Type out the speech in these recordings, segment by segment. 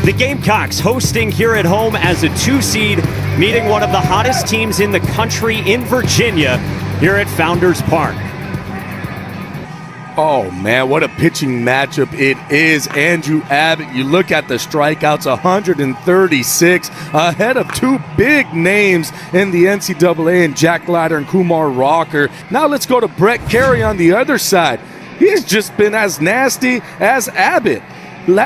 The Gamecocks hosting here at home as a 2 seed, meeting one of the hottest teams in the country in Virginia here at Founders Park. Oh man, what a pitching matchup it is. Andrew Abbott, you look at the strikeouts, 136, ahead of two big names in the NCAA and Jack Leiter and Kumar Rocker. Now let's go to Brett Carey on the other side. He's just been as nasty as Abbott.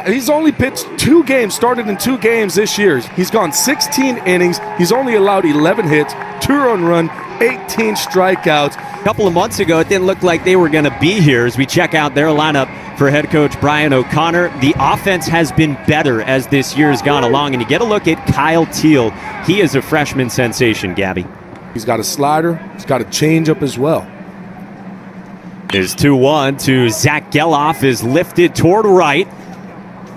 He's only pitched 2 games, started in 2 games this year. He's gone 16 innings. He's only allowed 11 hits, 2 earned run, 18 strikeouts. A couple of months ago, it didn't look like they were going to be here as we check out their lineup for head coach Brian O'Connor. The offense has been better as this year's gone along, and you get a look at Kyle Teal. He is a freshman sensation, Gabby. He's got a slider. He's got a changeup as well. His 2-1 to Zach Geloff is lifted toward right,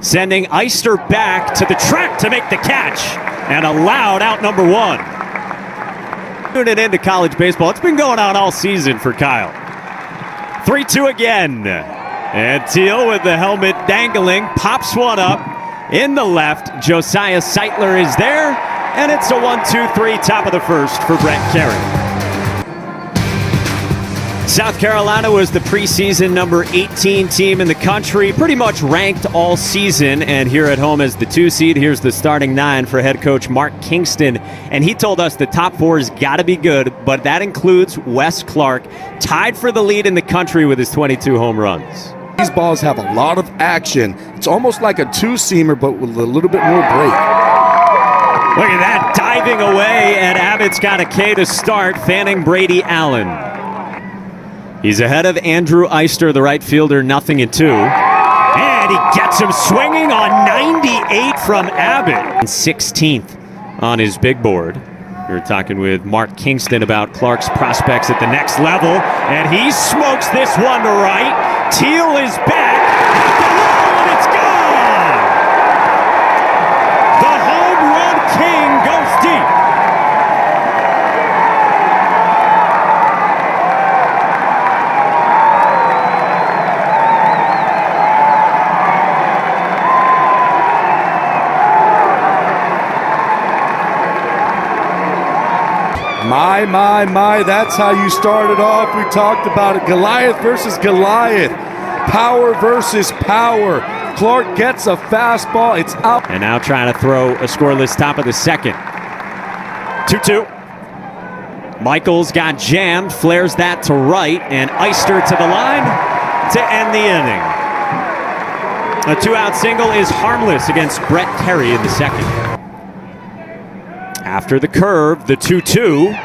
sending Eister back to the track to make the catch, and allowed out number 1. Tuning into college baseball. It's been going on all season for Kyle. 3-2 again. And Teal with the helmet dangling, pops one up in the left. Josiah Seitler is there, and it's a 1-2-3 top of the first for Brett Carey. South Carolina was the preseason number 18 team in the country, pretty much ranked all season, and here at home as the 2 seed, here's the starting 9 for head coach Mark Kingston, and he told us the top 4 has got to be good, but that includes Wes Clark, tied for the lead in the country with his 22 home runs. These balls have a lot of action. It's almost like a 2-seamer, but with a little bit more break. Look at that, diving away, and Abbott's got a K to start, fanning Brady Allen. He's ahead of Andrew Eister, the right fielder, 0-2. And he gets him swinging on 98 from Abbott. 16th on his big board. We were talking with Mark Kingston about Clark's prospects at the next level. And he smokes this one to right. Teal is back. And it's gone! The home run king goes deep. My, that's how you started off. We talked about it. Goliath versus Goliath. Power versus power. Clark gets a fastball. It's out. And now trying to throw a scoreless top of the second. 2-2. Michaels got jammed, flares that to right, and Eister to the line to end the inning. A 2-out single is harmless against Brett Carey in the second. After the curve, the 2-2.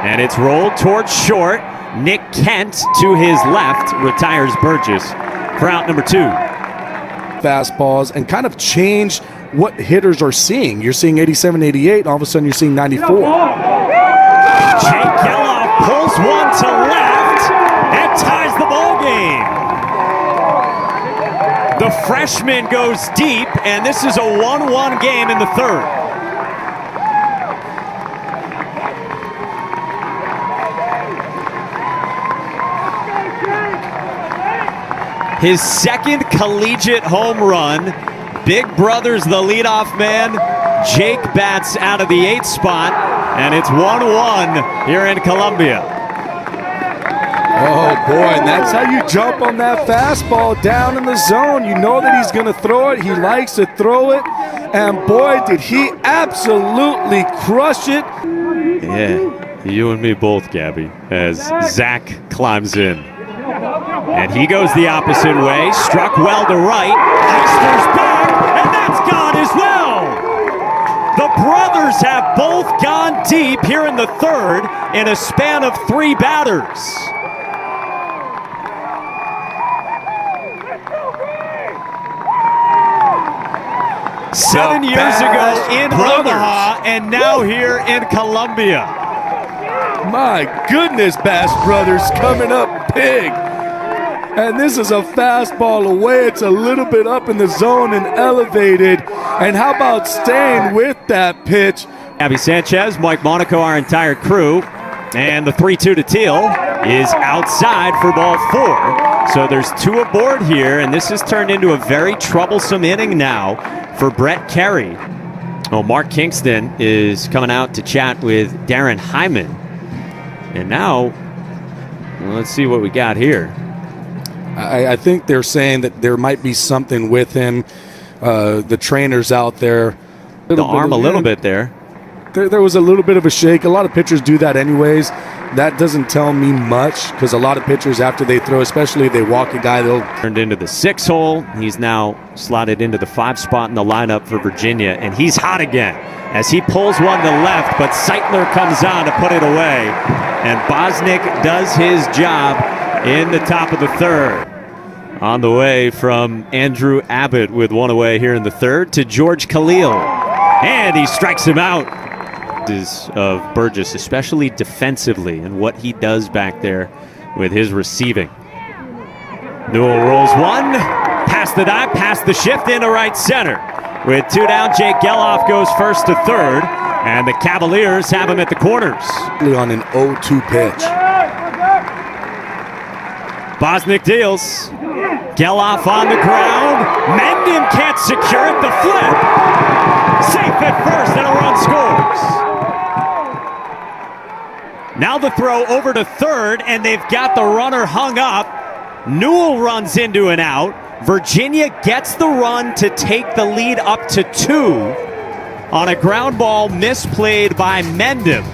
And it's rolled towards short. Nick Kent to his left retires Burgess for out number 2. Fastballs and kind of change what hitters are seeing. You're seeing 87, 88, all of a sudden you're seeing 94. Jake Geloff pulls one to left and ties the ball game. The freshman goes deep, and this is a 1-1 game in the third. His second collegiate home run. Big brother's the leadoff man. Jake bats out of the 8th spot, and it's 1-1 here in Columbia. Oh boy, and that's how you jump on that fastball down in the zone. You know that he's going to throw it. He likes to throw it, and boy, did he absolutely crush it. Yeah, you and me both, Gabby, as Zach climbs in. And he goes the opposite way, struck well to right. Eister's back, and that's gone as well. The brothers have both gone deep here in the third in a span of 3 batters. Seven years ago in Omaha, and now here in Columbia. My goodness, Bass Brothers coming up big. And this is a fastball away. It's a little bit up in the zone and elevated. And how about staying with that pitch? Abby Sanchez, Mike Monaco, our entire crew. And the 3-2 to Teal is outside for ball 4. So there's 2 aboard here, and this has turned into a very troublesome inning now for Brett Carey. Well, Mark Kingston is coming out to chat with Darren Hyman. And now, well, let's see what we got here. I think they're saying that there might be something with him. The trainers out there. The arm a little bit there. There was a little bit of a shake. A lot of pitchers do that anyways. That doesn't tell me much because a lot of pitchers, after they throw, especially if they walk a guy, they'll... Turned into the 6 hole. He's now slotted into the 5 spot in the lineup for Virginia, and he's hot again as he pulls one to left, but Seitler comes on to put it away, and Bosnick does his job in the top of the 3rd. On the way from Andrew Abbott with 1 away here in the 3rd to George Khalil, and he strikes him out. Of Burgess, especially defensively, and what he does back there with his receiving. Newell rolls one, past the dive, past the shift into right center. With 2 down, Jake Geloff goes first to 3rd, and the Cavaliers have him at the corners. On an 0-2 pitch. Bosnick deals. Geloff on the ground. Mendham can't secure it. The flip. Safe at first, and a run scores. Now the throw over to 3rd, and they've got the runner hung up. Newell runs into an out. Virginia gets the run to take the lead up to 2 on a ground ball misplayed by Mendham.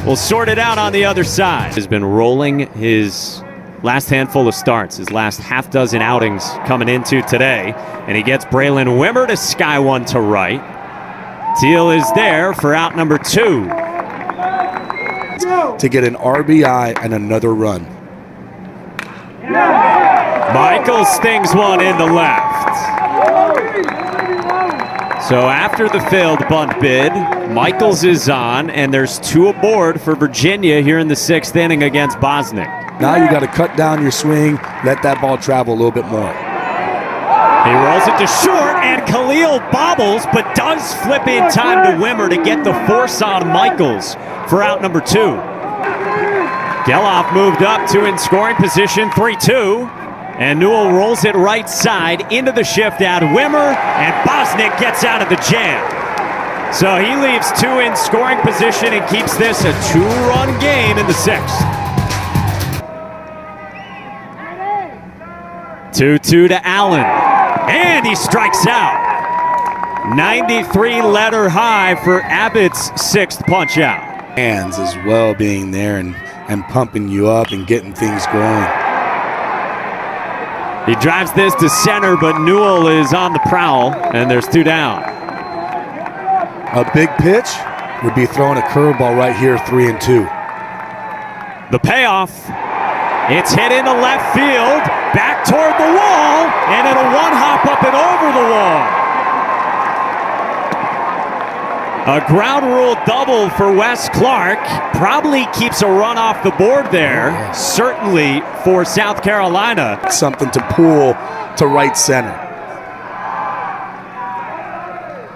We'll sort it out on the other side. Has been rolling his last handful of starts, his last half dozen outings coming into today, and he gets Braylon Wimmer to sky one to right. Teal is there for out number 2. To get an RBI and another run. Michael stings one in the left. So after the failed bunt bid, Michaels is on, and there's 2 aboard for Virginia here in the 6th inning against Bosnick. Now you got to cut down your swing, let that ball travel a little bit more. He rolls it to short, and Khalil bobbles, but does flip in time to Wimmer to get the force on Michaels for out number 2. Geloff moved up to in scoring position, 3-2. And Newell rolls it right side into the shift at Wimmer, and Bosnick gets out of the jam. So he leaves 2 in scoring position and keeps this a 2-run game in the 6th. 2-2 to Allen, and he strikes out. 93 letter high for Abbott's 6th punch out. Hands as well being there and pumping you up and getting things going. He drives this to center, but Newell is on the prowl, and there's 2 down. A big pitch would be throwing a curveball right here, 3-2. The payoff. It's hit into left field, back toward the wall, and it'll one-hop up and over the wall. A ground rule double for Wes Clark. Probably keeps a run off the board there, certainly for South Carolina. Something to pull to right center.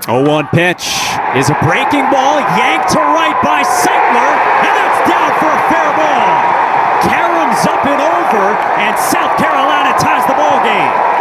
0-1 pitch is a breaking ball, yanked to right by Seitler, and that's down for a fair ball. Karams up and over, and South Carolina ties the ball game.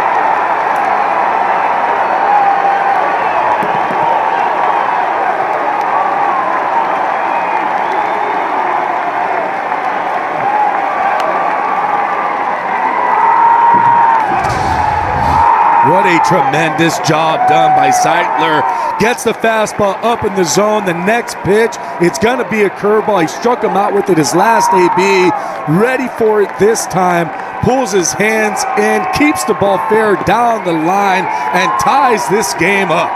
What a tremendous job done by Seitler. Gets the fastball up in the zone. The next pitch, it's going to be a curveball. He struck him out with it his last AB. Ready for it this time. Pulls his hands in, keeps the ball fair down the line, and ties this game up.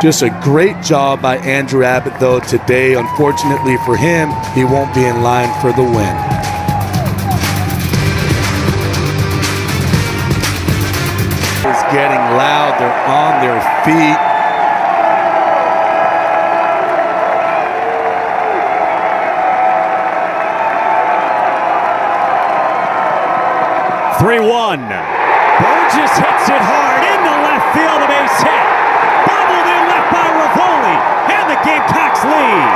Just a great job by Andrew Abbott, though, today. Unfortunately for him, he won't be in line for the win. Is getting loud. They're on their feet. Burgess hits it hard into left field, a base hit. Bobbled in left by Rivoli, and the Gamecocks lead.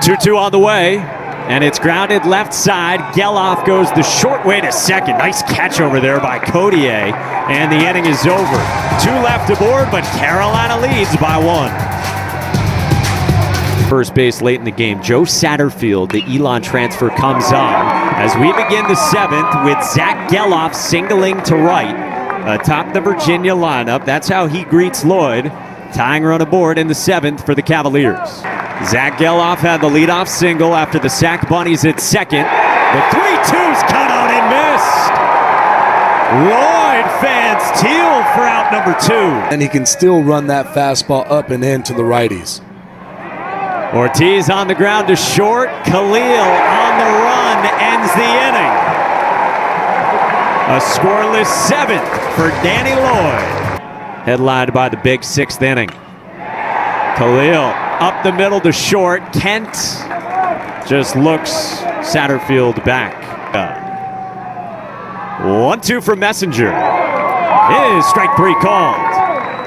2-2 on the way, and it's grounded left side. Geloff goes the short way to second. Nice catch over there by Codier, and the inning is over. 2 left aboard, but Carolina leads by 1. First base late in the game, Joe Satterfield, the Elon transfer, comes on as we begin the 7th with Zach Geloff singling to right atop the Virginia lineup. That's how he greets Lloyd, tying run aboard in the 7th for the Cavaliers. Zach Geloff had the leadoff single after the sack bunnies at second. The 3-2's cut out and missed. Lloyd fans teal for out number 2. And he can still run that fastball up and in to the righties. Ortiz on the ground to short. Khalil on the run ends the inning. A scoreless 7th for Danny Lloyd. Headlined by the big 6th inning. Khalil up the middle to short. Kent just looks Satterfield back. 1-2 for Messenger. Is strike 3 called.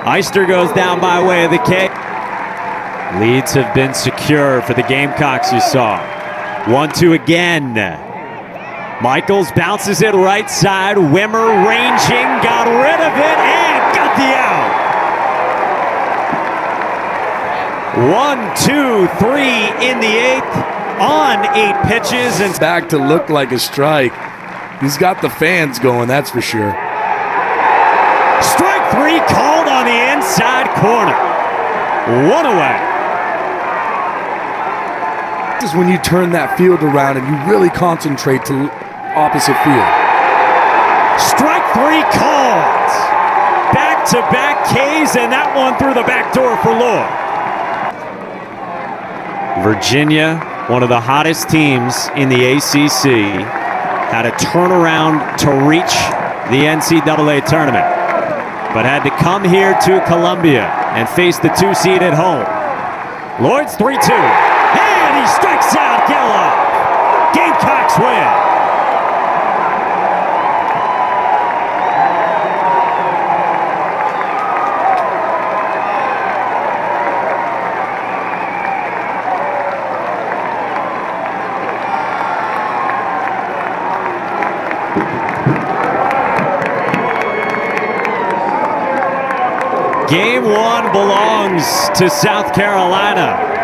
Eister goes down by way of the K. Leads have been secure for the Gamecocks, you saw. 1-2 again. Michaels bounces it right side. Wimmer ranging, got rid of it, and got the out. 1, 2, 3 in the 8th on 8 pitches. And back to look like a strike. He's got the fans going, that's for sure. Strike 3 called on the inside corner. 1 away. This is when you turn that field around and you really concentrate to opposite field. Strike 3 called. Back-to-back Ks, and that one through the back door for Lloyd. Virginia, one of the hottest teams in the ACC, had a turnaround to reach the NCAA tournament, but had to come here to Columbia and face the 2 seed at home. Lloyd's 3-2, and he strikes out Geloff. Gamecocks win. Game 1 belongs to South Carolina.